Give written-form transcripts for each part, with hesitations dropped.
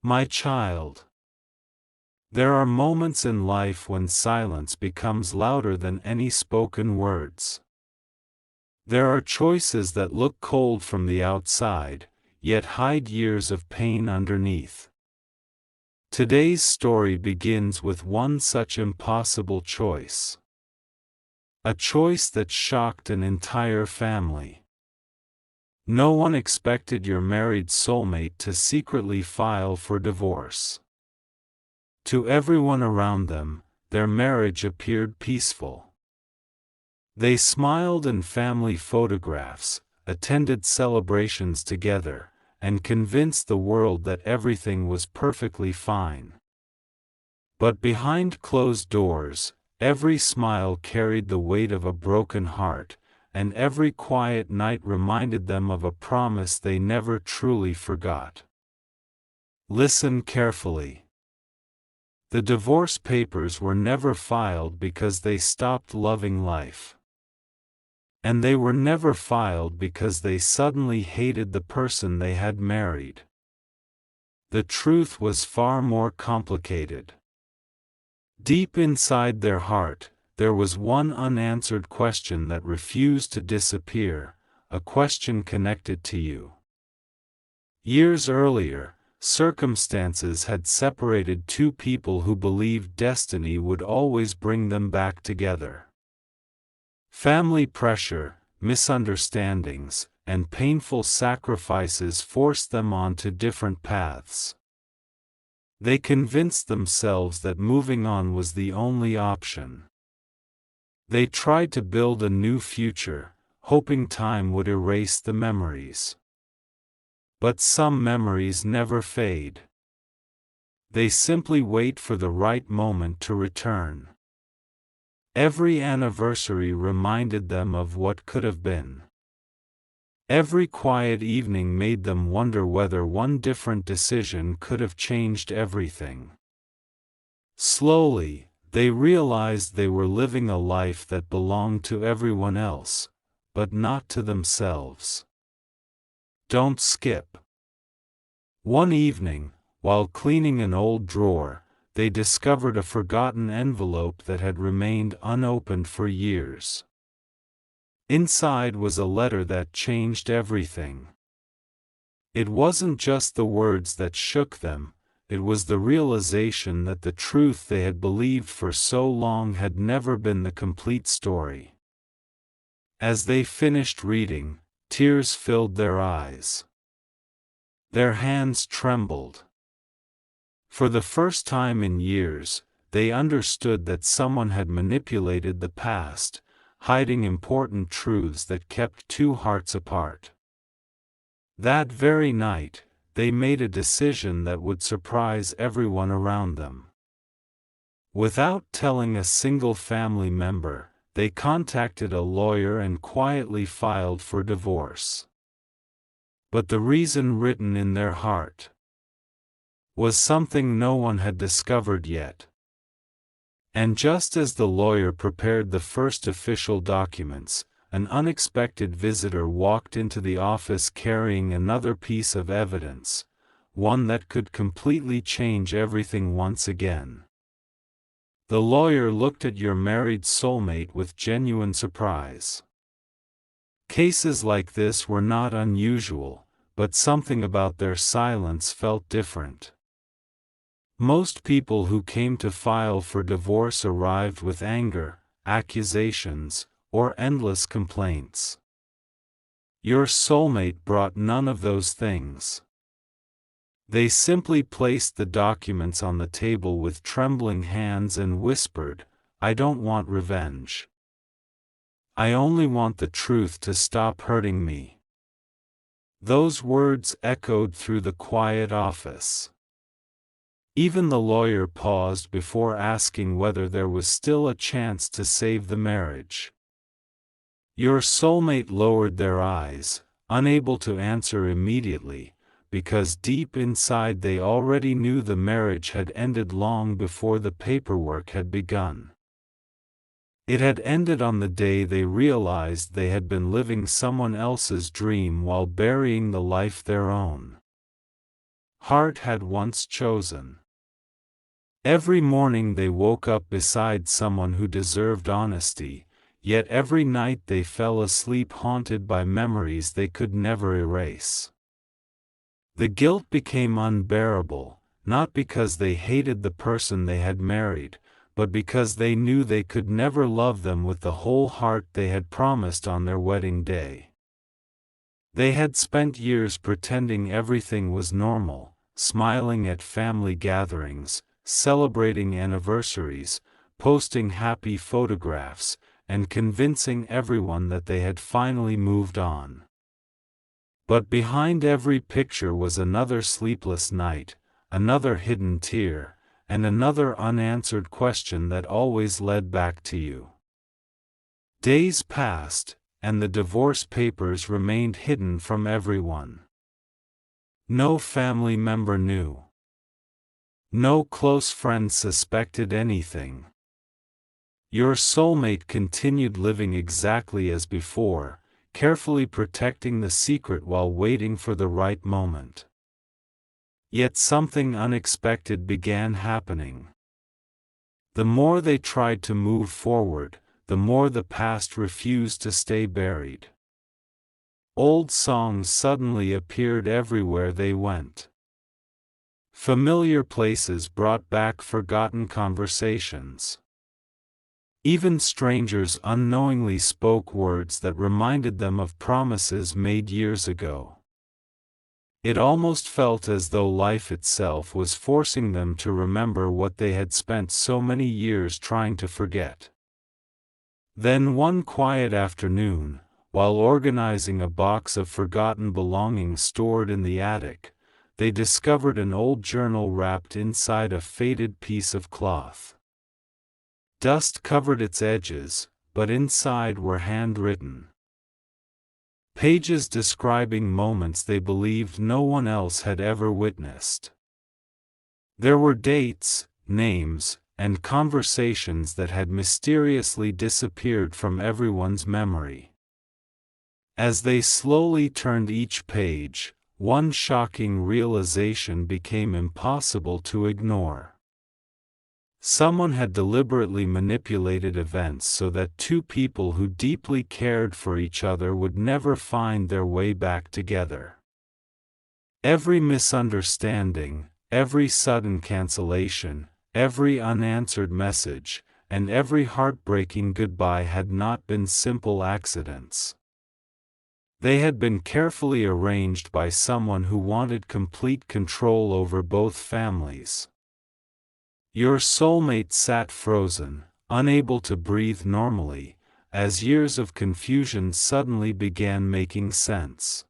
My child, there are moments in life when silence becomes louder than any spoken words. There are choices that look cold from the outside, yet hide years of pain underneath. Today's story begins with one such impossible choice. A choice that shocked an entire family. No one expected your married soulmate to secretly file for divorce. To everyone around them, their marriage appeared peaceful. They smiled in family photographs, attended celebrations together, and convinced the world that everything was perfectly fine. But behind closed doors, every smile carried the weight of a broken heart, and every quiet night reminded them of a promise they never truly forgot. Listen carefully. The divorce papers were never filed because they stopped loving life. And they were never filed because they suddenly hated the person they had married. The truth was far more complicated. Deep inside their heart, there was one unanswered question that refused to disappear, a question connected to you. Years earlier, circumstances had separated two people who believed destiny would always bring them back together. Family pressure, misunderstandings, and painful sacrifices forced them onto different paths. They convinced themselves that moving on was the only option. They tried to build a new future, hoping time would erase the memories. But some memories never fade. They simply wait for the right moment to return. Every anniversary reminded them of what could have been. Every quiet evening made them wonder whether one different decision could have changed everything. Slowly, they realized they were living a life that belonged to everyone else, but not to themselves. Don't skip. One evening, while cleaning an old drawer, they discovered a forgotten envelope that had remained unopened for years. Inside was a letter that changed everything. It wasn't just the words that shook them, it was the realization that the truth they had believed for so long had never been the complete story. As they finished reading, tears filled their eyes. Their hands trembled. For the first time in years, they understood that someone had manipulated the past, hiding important truths that kept two hearts apart. That very night, they made a decision that would surprise everyone around them. Without telling a single family member, they contacted a lawyer and quietly filed for divorce. But the reason written in their heart was something no one had discovered yet. And just as the lawyer prepared the first official documents, an unexpected visitor walked into the office carrying another piece of evidence, one that could completely change everything once again. The lawyer looked at your married soulmate with genuine surprise. Cases like this were not unusual, but something about their silence felt different. Most people who came to file for divorce arrived with anger, accusations, or endless complaints. Your soulmate brought none of those things. They simply placed the documents on the table with trembling hands and whispered, "I don't want revenge. I only want the truth to stop hurting me." Those words echoed through the quiet office. Even the lawyer paused before asking whether there was still a chance to save the marriage. Your soulmate lowered their eyes, unable to answer immediately, because deep inside they already knew the marriage had ended long before the paperwork had begun. It had ended on the day they realized they had been living someone else's dream while burying the life their own. heart had once chosen. Every morning they woke up beside someone who deserved honesty, yet every night they fell asleep haunted by memories they could never erase. The guilt became unbearable, not because they hated the person they had married, but because they knew they could never love them with the whole heart they had promised on their wedding day. They had spent years pretending everything was normal, smiling at family gatherings, celebrating anniversaries, posting happy photographs, and convincing everyone that they had finally moved on. But behind every picture was another sleepless night, another hidden tear, and another unanswered question that always led back to you. Days passed, and the divorce papers remained hidden from everyone. No family member knew. No close friend suspected anything. Your soulmate continued living exactly as before, carefully protecting the secret while waiting for the right moment. Yet something unexpected began happening. The more they tried to move forward, the more the past refused to stay buried. Old songs suddenly appeared everywhere they went. Familiar places brought back forgotten conversations. Even strangers unknowingly spoke words that reminded them of promises made years ago. It almost felt as though life itself was forcing them to remember what they had spent so many years trying to forget. Then one quiet afternoon, while organizing a box of forgotten belongings stored in the attic, they discovered an old journal wrapped inside a faded piece of cloth. Dust covered its edges, but inside were handwritten pages describing moments they believed no one else had ever witnessed. There were dates, names, and conversations that had mysteriously disappeared from everyone's memory. As they slowly turned each page, one shocking realization became impossible to ignore. Someone had deliberately manipulated events so that two people who deeply cared for each other would never find their way back together. Every misunderstanding, every sudden cancellation, every unanswered message, and every heartbreaking goodbye had not been simple accidents. They had been carefully arranged by someone who wanted complete control over both families. Your soulmate sat frozen, unable to breathe normally, as years of confusion suddenly began making sense.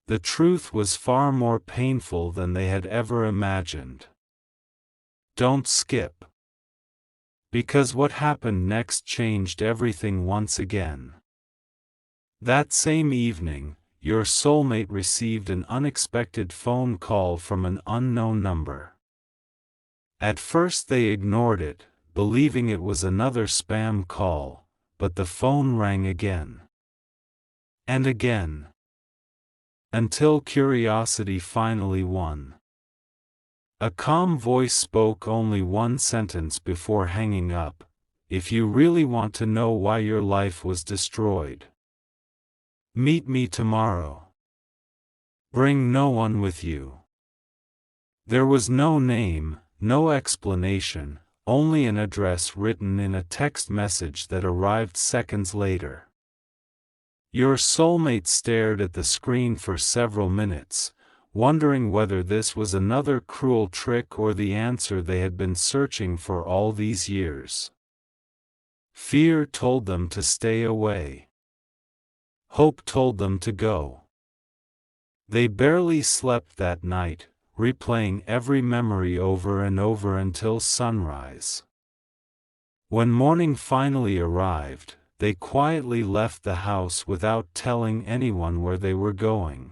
The truth was far more painful than they had ever imagined. Don't skip. Because what happened next changed everything once again. That same evening, your soulmate received an unexpected phone call from an unknown number. At first they ignored it, believing it was another spam call, but the phone rang again. And again. Until curiosity finally won. A calm voice spoke only one sentence before hanging up: "If you really want to know why your life was destroyed, meet me tomorrow. Bring no one with you." There was no name, no explanation, only an address written in a text message that arrived seconds later. Your soulmate stared at the screen for several minutes, wondering whether this was another cruel trick or the answer they had been searching for all these years. Fear told them to stay away. Hope told them to go. They barely slept that night, replaying every memory over and over until sunrise. When morning finally arrived, they quietly left the house without telling anyone where they were going.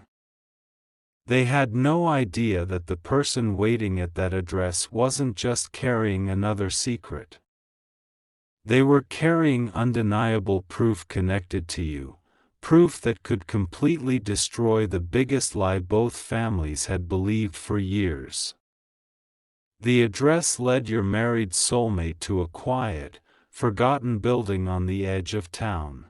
They had no idea that the person waiting at that address wasn't just carrying another secret. They were carrying undeniable proof connected to you, proof that could completely destroy the biggest lie both families had believed for years. The address led your married soulmate to a quiet, forgotten building on the edge of town.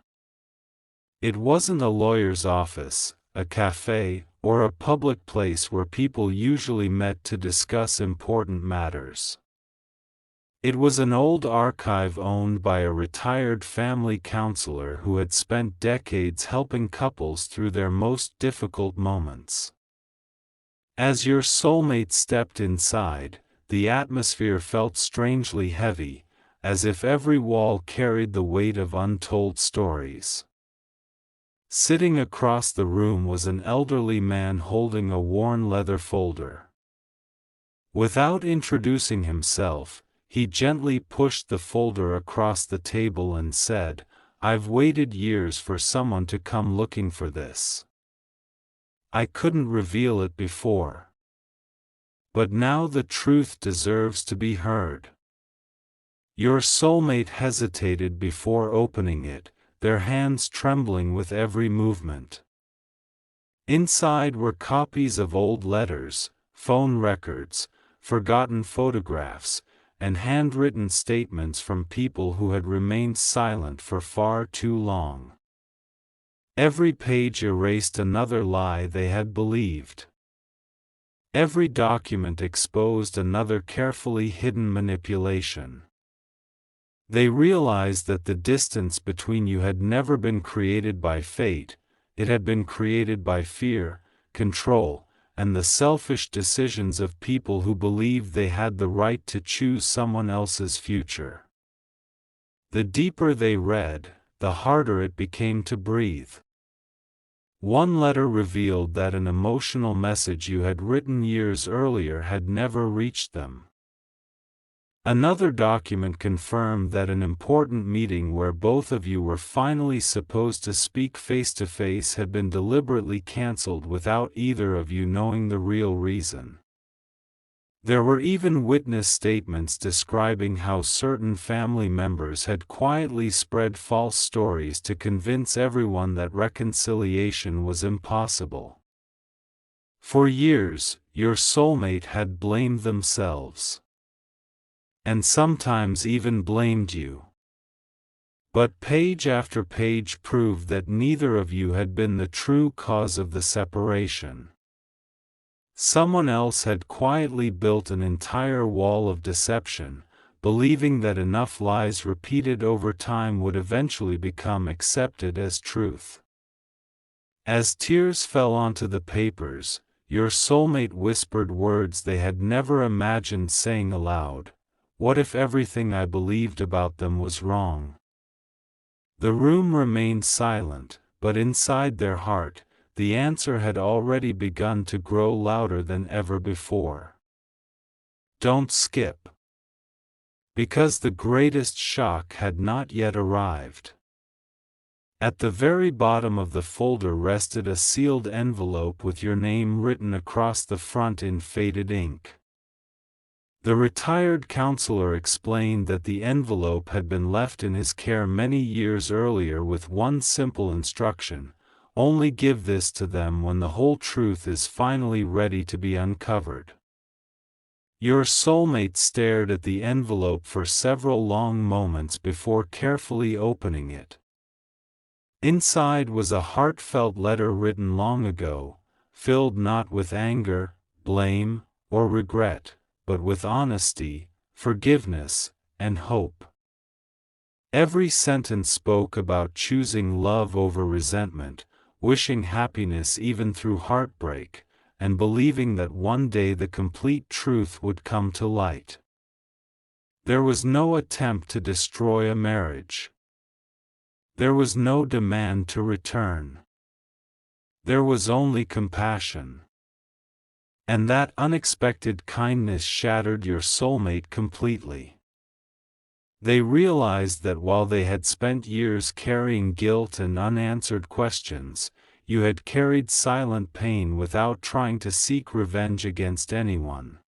It wasn't a lawyer's office, a cafe, or a public place where people usually met to discuss important matters. It was an old archive owned by a retired family counselor who had spent decades helping couples through their most difficult moments. As your soulmate stepped inside, the atmosphere felt strangely heavy, as if every wall carried the weight of untold stories. Sitting across the room was an elderly man holding a worn leather folder. Without introducing himself, he gently pushed the folder across the table and said, "I've waited years for someone to come looking for this. I couldn't reveal it before. But now the truth deserves to be heard." Your soulmate hesitated before opening it, their hands trembling with every movement. Inside were copies of old letters, phone records, forgotten photographs, and handwritten statements from people who had remained silent for far too long. Every page erased another lie they had believed. Every document exposed another carefully hidden manipulation. They realized that the distance between you had never been created by fate, it had been created by fear, control, and the selfish decisions of people who believed they had the right to choose someone else's future. The deeper they read, the harder it became to breathe. One letter revealed that an emotional message you had written years earlier had never reached them. Another document confirmed that an important meeting where both of you were finally supposed to speak face-to-face had been deliberately cancelled without either of you knowing the real reason. There were even witness statements describing how certain family members had quietly spread false stories to convince everyone that reconciliation was impossible. For years, your soulmate had blamed themselves. And sometimes even blamed you. But page after page proved that neither of you had been the true cause of the separation. Someone else had quietly built an entire wall of deception, believing that enough lies repeated over time would eventually become accepted as truth. As tears fell onto the papers, your soulmate whispered words they had never imagined saying aloud. What if everything I believed about them was wrong? The room remained silent, but inside their heart, the answer had already begun to grow louder than ever before. Don't skip. Because the greatest shock had not yet arrived. At the very bottom of the folder rested a sealed envelope with your name written across the front in faded ink. The retired counselor explained that the envelope had been left in his care many years earlier with one simple instruction: only give this to them when the whole truth is finally ready to be uncovered. Your soulmate stared at the envelope for several long moments before carefully opening it. Inside was a heartfelt letter written long ago, filled not with anger, blame, or regret, but with honesty, forgiveness, and hope. Every sentence spoke about choosing love over resentment, wishing happiness even through heartbreak, and believing that one day the complete truth would come to light. There was no attempt to destroy a marriage. There was no demand to return. There was only compassion. And that unexpected kindness shattered your soulmate completely. They realized that while they had spent years carrying guilt and unanswered questions, you had carried silent pain without trying to seek revenge against anyone.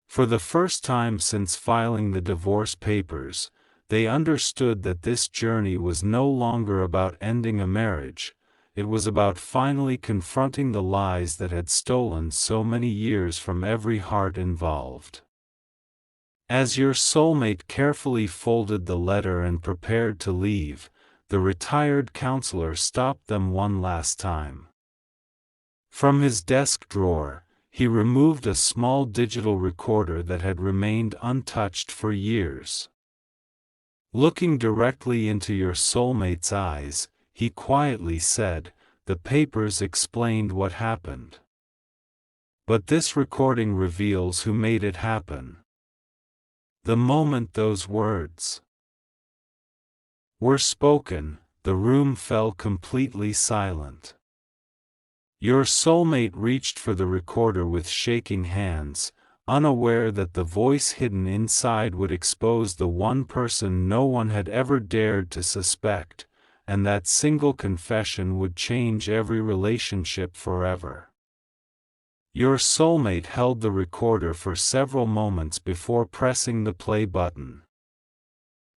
For the first time since filing the divorce papers, they understood that this journey was no longer about ending a marriage, it was about finally confronting the lies that had stolen so many years from every heart involved. As your soulmate carefully folded the letter and prepared to leave, the retired counselor stopped them one last time. From his desk drawer, he removed a small digital recorder that had remained untouched for years. Looking directly into your soulmate's eyes, he quietly said, "The papers explained what happened. But this recording reveals who made it happen." The moment those words were spoken, the room fell completely silent. Your soulmate reached for the recorder with shaking hands, unaware that the voice hidden inside would expose the one person no one had ever dared to suspect, and that single confession would change every relationship forever. Your soulmate held the recorder for several moments before pressing the play button.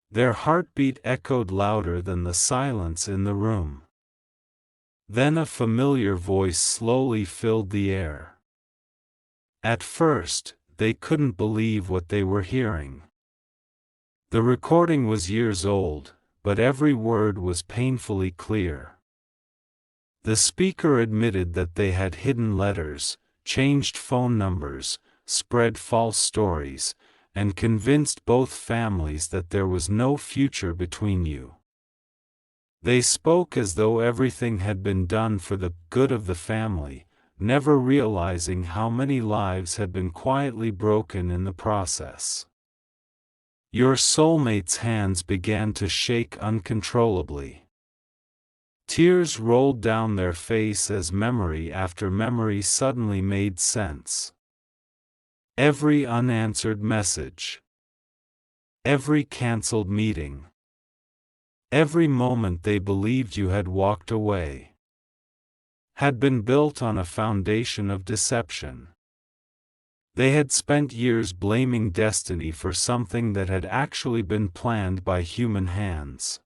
Their heartbeat echoed louder than the silence in the room. Then a familiar voice slowly filled the air. At first, they couldn't believe what they were hearing. The recording was years old, but every word was painfully clear. The speaker admitted that they had hidden letters, changed phone numbers, spread false stories, and convinced both families that there was no future between you. They spoke as though everything had been done for the good of the family, never realizing how many lives had been quietly broken in the process. Your soulmate's hands began to shake uncontrollably. Tears rolled down their face as memory after memory suddenly made sense. Every unanswered message, every canceled meeting, every moment they believed you had walked away, had been built on a foundation of deception. They had spent years blaming destiny for something that had actually been planned by human hands.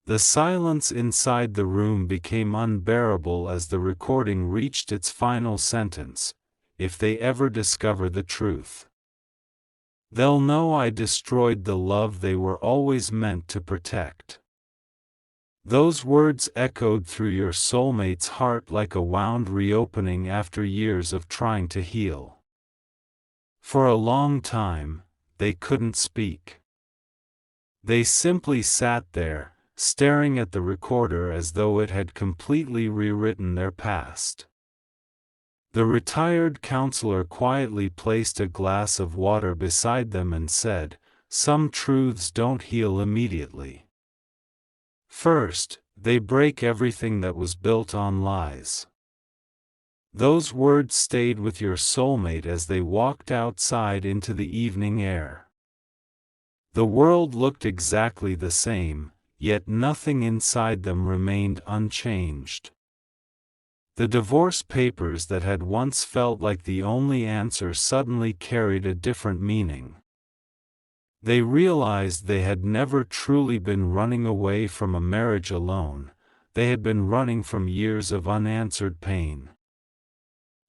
The silence inside the room became unbearable as the recording reached its final sentence, "If they ever discover the truth, they'll know I destroyed the love they were always meant to protect." Those words echoed through your soulmate's heart like a wound reopening after years of trying to heal. For a long time, they couldn't speak. They simply sat there, staring at the recorder as though it had completely rewritten their past. The retired counselor quietly placed a glass of water beside them and said, "Some truths don't heal immediately. First, they break everything that was built on lies." Those words stayed with your soulmate as they walked outside into the evening air. The world looked exactly the same, yet nothing inside them remained unchanged. The divorce papers that had once felt like the only answer suddenly carried a different meaning. They realized they had never truly been running away from a marriage alone, they had been running from years of unanswered pain.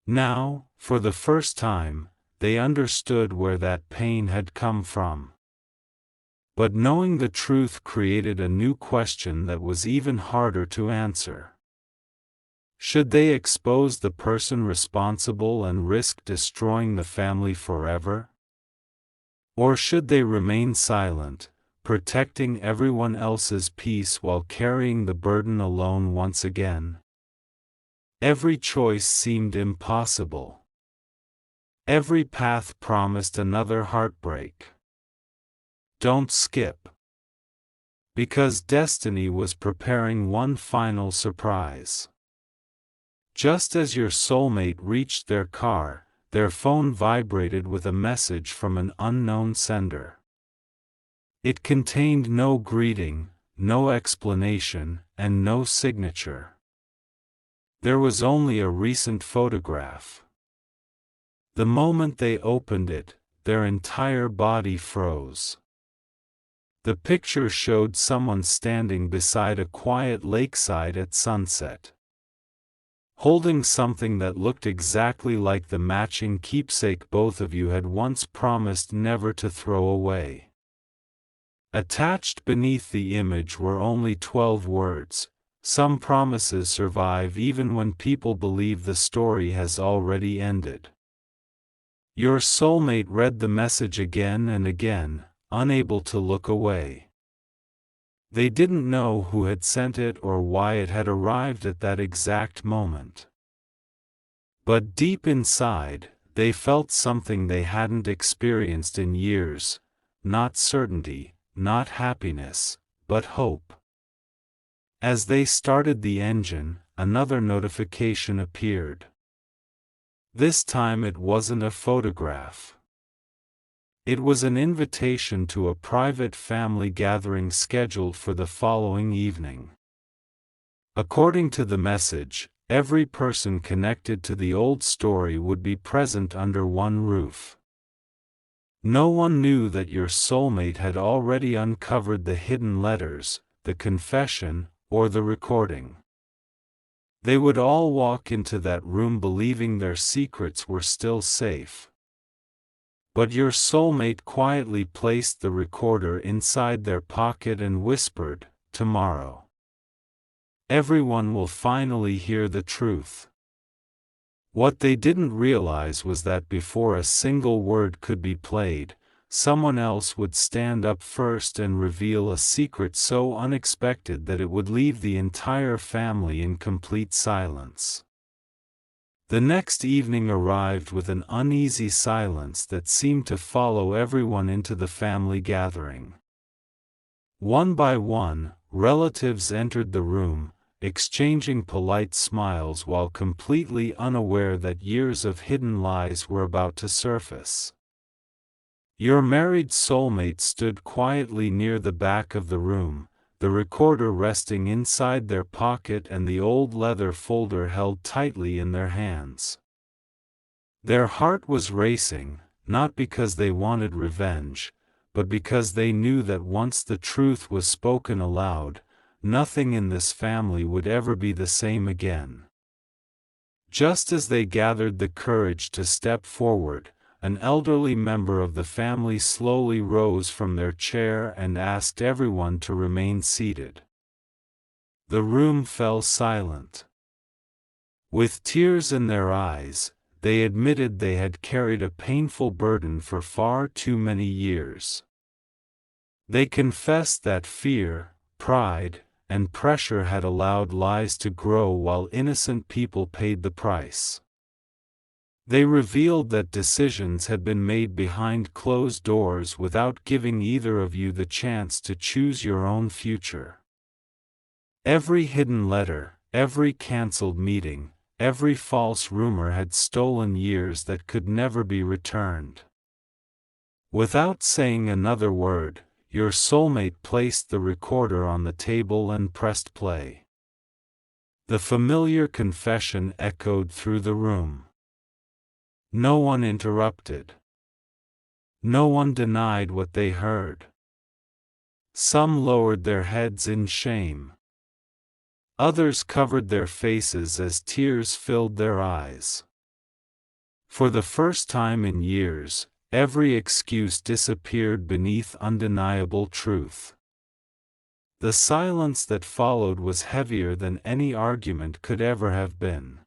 Now, for the first time, they understood where that pain had come from. But knowing the truth created a new question that was even harder to answer. Should they expose the person responsible and risk destroying the family forever? Or should they remain silent, protecting everyone else's peace while carrying the burden alone once again? Every choice seemed impossible. Every path promised another heartbreak. Don't skip. Because destiny was preparing one final surprise. Just as your soulmate reached their car, their phone vibrated with a message from an unknown sender. It contained no greeting, no explanation, and no signature. There was only a recent photograph. The moment they opened it, their entire body froze. The picture showed someone standing beside a quiet lakeside at sunset, holding something that looked exactly like the matching keepsake both of you had once promised never to throw away. Attached beneath the image were only 12 words. Some promises survive even when people believe the story has already ended. Your soulmate read the message again and again, unable to look away. They didn't know who had sent it or why it had arrived at that exact moment. But deep inside, they felt something they hadn't experienced in years, not certainty, not happiness, but hope. As they started the engine, another notification appeared. This time it wasn't a photograph. It was an invitation to a private family gathering scheduled for the following evening. According to the message, every person connected to the old story would be present under one roof. No one knew that your soulmate had already uncovered the hidden letters, the confession, or the recording. They would all walk into that room believing their secrets were still safe. But your soulmate quietly placed the recorder inside their pocket and whispered, "Tomorrow, everyone will finally hear the truth." What they didn't realize was that before a single word could be played, someone else would stand up first and reveal a secret so unexpected that it would leave the entire family in complete silence. The next evening arrived with an uneasy silence that seemed to follow everyone into the family gathering. One by one, relatives entered the room, exchanging polite smiles while completely unaware that years of hidden lies were about to surface. Your married soulmate stood quietly near the back of the room, the recorder resting inside their pocket and the old leather folder held tightly in their hands. Their heart was racing, not because they wanted revenge, but because they knew that once the truth was spoken aloud, nothing in this family would ever be the same again. Just as they gathered the courage to step forward, an elderly member of the family slowly rose from their chair and asked everyone to remain seated. The room fell silent. With tears in their eyes, they admitted they had carried a painful burden for far too many years. They confessed that fear, pride, and pressure had allowed lies to grow while innocent people paid the price. They revealed that decisions had been made behind closed doors without giving either of you the chance to choose your own future. Every hidden letter, every cancelled meeting, every false rumor had stolen years that could never be returned. Without saying another word, your soulmate placed the recorder on the table and pressed play. The familiar confession echoed through the room. No one interrupted. No one denied what they heard. Some lowered their heads in shame. Others covered their faces as tears filled their eyes. For the first time in years, every excuse disappeared beneath undeniable truth. The silence that followed was heavier than any argument could ever have been.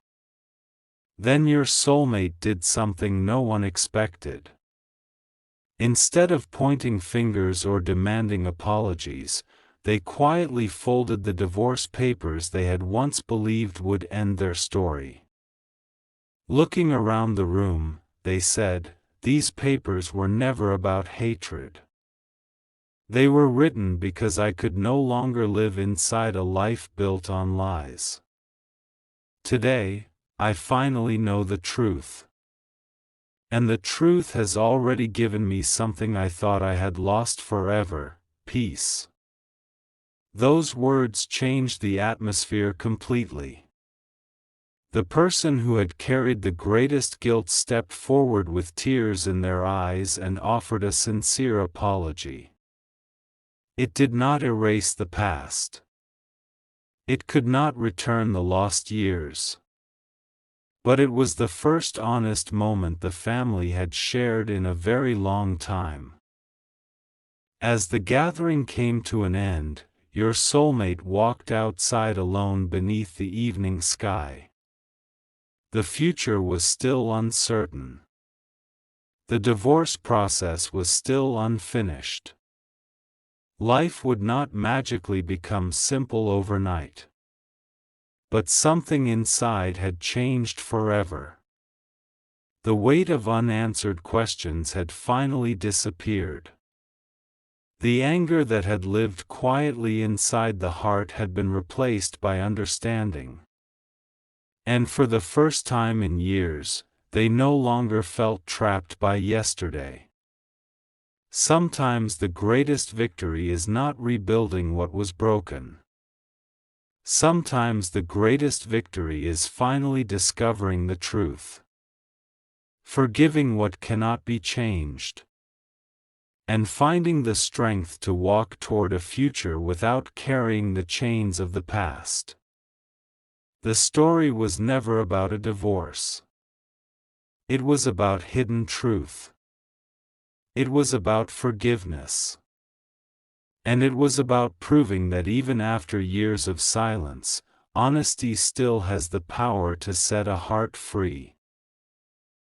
Then your soulmate did something no one expected. Instead of pointing fingers or demanding apologies, they quietly folded the divorce papers they had once believed would end their story. Looking around the room, they said, "These papers were never about hatred. They were written because I could no longer live inside a life built on lies. Today, I finally know the truth. And the truth has already given me something I thought I had lost forever, peace." Those words changed the atmosphere completely. The person who had carried the greatest guilt stepped forward with tears in their eyes and offered a sincere apology. It did not erase the past. It could not return the lost years. But it was the first honest moment the family had shared in a very long time. As the gathering came to an end, your soulmate walked outside alone beneath the evening sky. The future was still uncertain. The divorce process was still unfinished. Life would not magically become simple overnight. But something inside had changed forever. The weight of unanswered questions had finally disappeared. The anger that had lived quietly inside the heart had been replaced by understanding. And for the first time in years, they no longer felt trapped by yesterday. Sometimes the greatest victory is not rebuilding what was broken. Sometimes the greatest victory is finally discovering the truth. Forgiving what cannot be changed. And finding the strength to walk toward a future without carrying the chains of the past. The story was never about a divorce. It was about hidden truth. It was about forgiveness. And it was about proving that even after years of silence, honesty still has the power to set a heart free.